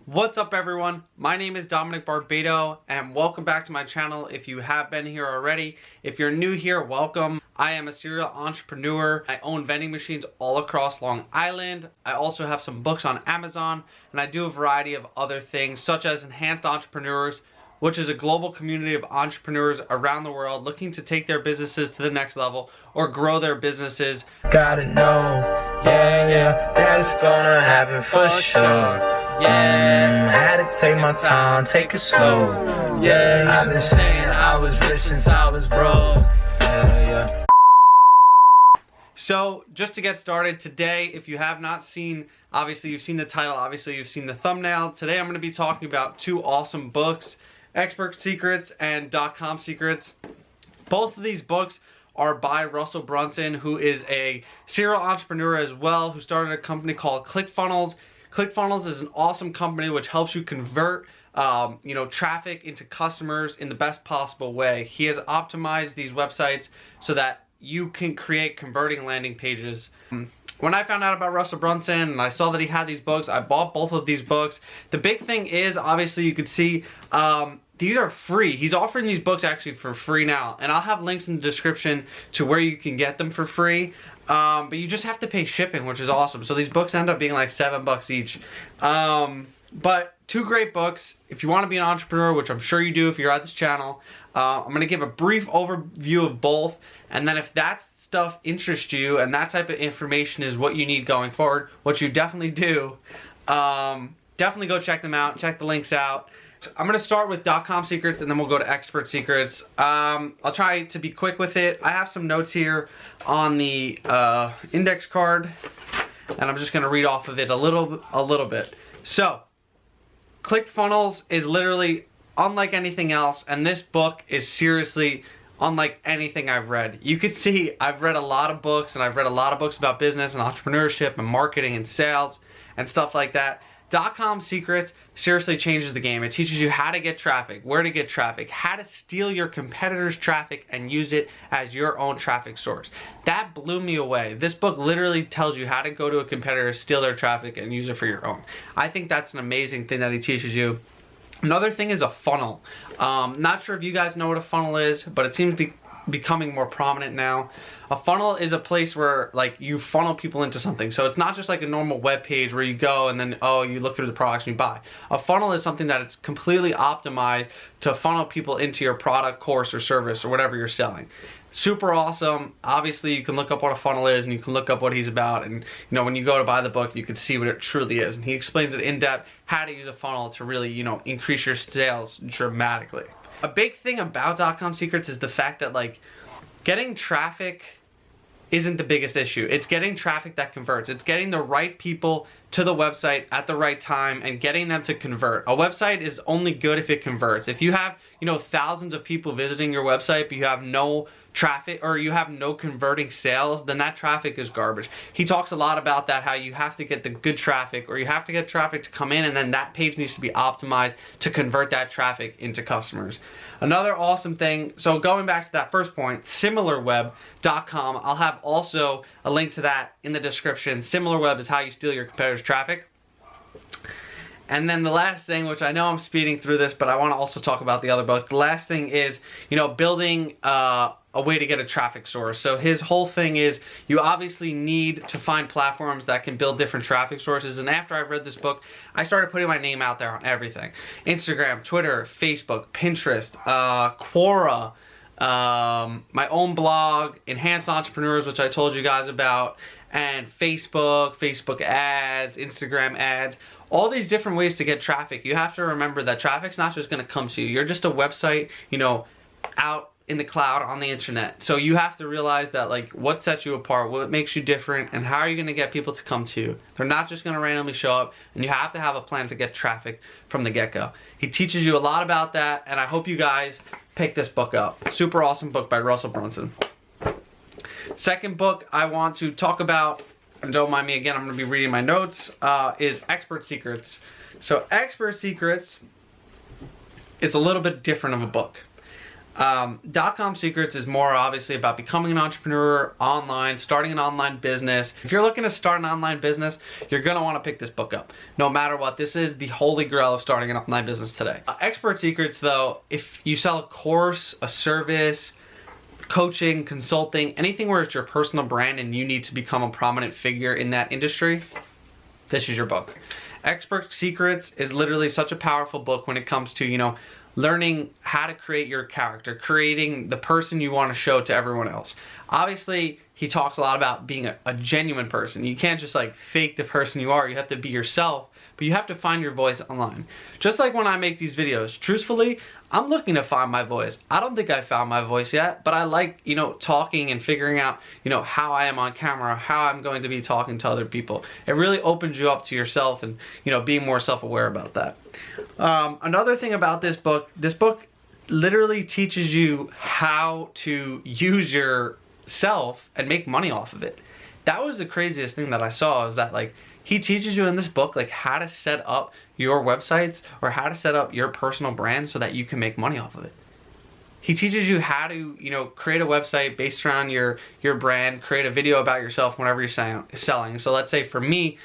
What's up everyone? My name is Dominic Barbado and welcome back to my channel if you have been here already. If you're new here, welcome. I am a serial entrepreneur. I own vending machines all across Long Island. I also have some books on Amazon and I do a variety of other things such as Enhanced Entrepreneurs, which is a global community of entrepreneurs around the world looking to take their businesses to the next level or grow their businesses. Gotta know, yeah, that it's gonna happen for sure. Had to take my time, take it slow. I've been saying I was rich since I was broke. So, just to get started today, if you have not seen, obviously you've seen the title, obviously you've seen the thumbnail. Today I'm going to be talking about two awesome books, Expert Secrets and .com Secrets. Both of these books are by Russell Brunson, who is a serial entrepreneur as well, who started a company called ClickFunnels. ClickFunnels is an awesome company which helps you convert traffic into customers in the best possible way. He has optimized these websites so that you can create converting landing pages. When I found out about Russell Brunson and I saw that he had these books, I bought both of these books. The big thing is, obviously you could see, these are free. He's offering these books actually for free now, and I'll have links in the description to where you can get them for free. But you just have to pay shipping, which is awesome. So these books end up being like $7 each. But two great books. If you want to be an entrepreneur, which I'm sure you do if you're at this channel, I'm going to give a brief overview of both. And then if that stuff interests you and that type of information is what you need going forward, which you definitely do, definitely go check them out. Check the links out. I'm going to start with .com Secrets and then we'll go to Expert Secrets. I'll try to be quick with it. I have some notes here on the index card and I'm just going to read off of it a little bit. So, ClickFunnels is literally unlike anything else, and this book is seriously unlike anything I've read. You can see I've read a lot of books, and I've read a lot of books about business and entrepreneurship and marketing and sales and stuff like that. .com Secrets seriously changes the game. It teaches you how to get traffic, where to get traffic, how to steal your competitors' traffic and use it as your own traffic source. That blew me away. This book literally tells you how to go to a competitor, steal their traffic, and use it for your own. I think that's an amazing thing that he teaches you. Another thing is a funnel. Not sure if you guys know what a funnel is, but it seems to be becoming more prominent now. A funnel is a place where like you funnel people into something. So it's not just like a normal web page where you go and then you look through the products and you buy. A funnel is something that it's completely optimized to funnel people into your product, course, or service or whatever you're selling. Super awesome. Obviously you can look up what a funnel is and you can look up what he's about, and when you go to buy the book you can see what it truly is, and he explains it in depth how to use a funnel to really increase your sales dramatically. A big thing about .com Secrets is the fact that like getting traffic isn't the biggest issue. It's getting traffic that converts. It's getting the right people to the website at the right time and getting them to convert. A website is only good if it converts. If you have, thousands of people visiting your website, but you have no traffic or you have no converting sales, then that traffic is garbage. He talks a lot about that, how you have to get the good traffic, or you have to get traffic to come in, and then that page needs to be optimized to convert that traffic into customers. Another awesome thing, so going back to that first point, SimilarWeb.com, I'll have also a link to that in the description. SimilarWeb is how you steal your competitors' traffic. And then the last thing, which I know I'm speeding through this, but I want to also talk about the other book. The last thing is, building a way to get a traffic source. So his whole thing is you obviously need to find platforms that can build different traffic sources. And after I read this book, I started putting my name out there on everything. Instagram, Twitter, Facebook, Pinterest, Quora, my own blog, Enhanced Entrepreneurs, which I told you guys about, and Facebook ads, Instagram ads. All these different ways to get traffic. You have to remember that traffic's not just going to come to you. You're just a website, out in the cloud on the internet. So you have to realize that like what sets you apart, what makes you different, and how are you going to get people to come to you. They're not just going to randomly show up, and you have to have a plan to get traffic from the get-go. He teaches you a lot about that, and I hope you guys pick this book up. Super awesome book by Russell Brunson. Second book I want to talk about, and don't mind me again, I'm going to be reading my notes, is Expert Secrets. So Expert Secrets is a little bit different of a book. .com Secrets is more obviously about becoming an entrepreneur online, starting an online business. If you're looking to start an online business, you're going to want to pick this book up. No matter what, this is the holy grail of starting an online business today. Expert Secrets, though, if you sell a course, a service, coaching, consulting, anything where it's your personal brand and you need to become a prominent figure in that industry, this is your book. Expert Secrets is literally such a powerful book when it comes to, you know, learning how to create your character, creating the person you want to show to everyone else. Obviously, he talks a lot about being a genuine person. You can't just like fake the person you are. You have to be yourself, but you have to find your voice online. Just like when I make these videos, truthfully, I'm looking to find my voice. I don't think I found my voice yet, but I like, you know, talking and figuring out, you know, how I am on camera, how I'm going to be talking to other people. It really opens you up to yourself and, you know, being more self-aware about that. Another thing about this book literally teaches you how to use yourself and make money off of it. That was the craziest thing that I saw, is that like he teaches you in this book like how to set up your websites or how to set up your personal brand so that you can make money off of it. He teaches you how to, you know, create a website based around your brand, create a video about yourself whenever you're selling. So let's say for me,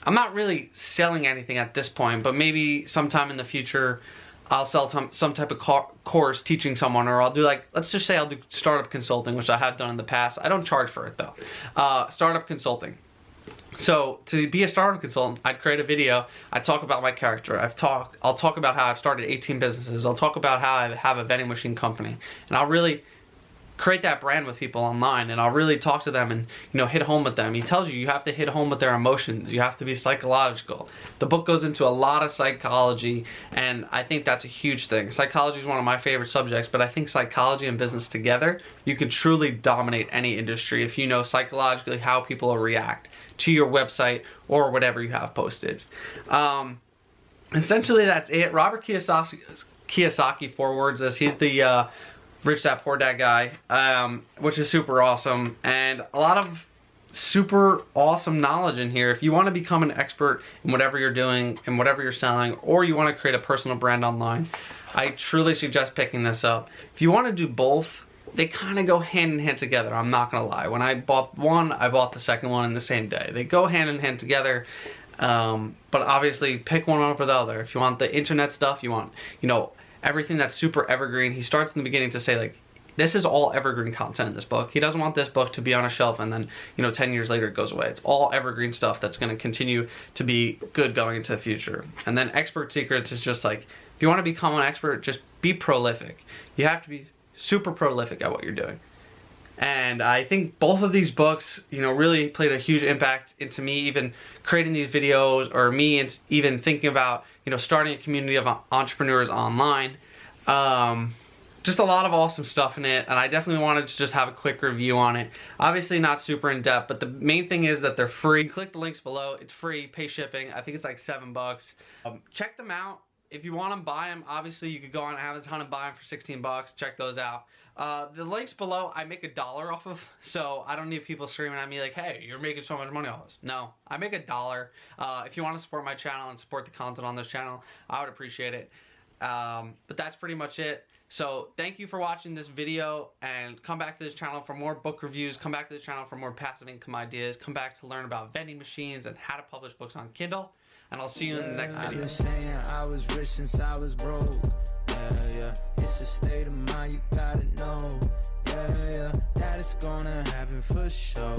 I'm not really selling anything at this point, but maybe sometime in the future I'll sell some type of course teaching someone, or I'll do like, let's just say I'll do startup consulting, which I have done in the past. I don't charge for it though. Startup consulting. So to be a startup consultant, I'd create a video, I'd talk about my character, I'll talk about how I've started 18 businesses, I'll talk about how I have a vending machine company, and I'll really create that brand with people online, and I'll really talk to them and, you know, hit home with them. He tells you have to hit home with their emotions, you have to be psychological. The book goes into a lot of psychology, and I think that's a huge thing. Psychology is one of my favorite subjects, but I think psychology and business together, you can truly dominate any industry if you know psychologically how people will react to your website or whatever you have posted. Essentially that's it. Robert Kiyosaki forewords this. He's the Rich Dad Poor Dad guy, which is super awesome, and a lot of super awesome knowledge in here. If you want to become an expert in whatever you're doing and whatever you're selling, or you want to create a personal brand online, I truly suggest picking this up. If you want to do both, they kind of go hand in hand together, I'm not gonna lie. When I bought one, I bought the second one in the same day. They go hand in hand together, but obviously pick one over the other. If you want the internet stuff, you want, you know, everything that's super evergreen. He starts in the beginning to say like, this is all evergreen content in this book. He doesn't want this book to be on a shelf and then, you know, 10 years later it goes away. It's all evergreen stuff that's gonna continue to be good going into the future. And then Expert Secrets is just like, if you want to become an expert, just be prolific. You have to be super prolific at what you're doing. And I think both of these books, you know, really played a huge impact into me even creating these videos, or me even thinking about, you know, starting a community of entrepreneurs online. Just a lot of awesome stuff in it, and I definitely wanted to just have a quick review on it. Obviously not super in depth, but the main thing is that they're free. Click the links below. It's free, pay shipping. I think it's like $7. Check them out. If you want them, buy them. Obviously, you could go on Amazon and buy them for $16. Check those out. The links below, I make $1 off of, so I don't need people screaming at me like, hey, you're making so much money off this. No, I make $1. If you want to support my channel and support the content on this channel, I would appreciate it. But that's pretty much it. So thank you for watching this video, and come back to this channel for more book reviews. Come back to this channel for more passive income ideas. Come back to learn about vending machines and how to publish books on Kindle. And I'll see you in the next video. I've been saying I was rich since I was broke. Yeah. It's a state of mind, you gotta know. Yeah. That it's gonna happen for sure.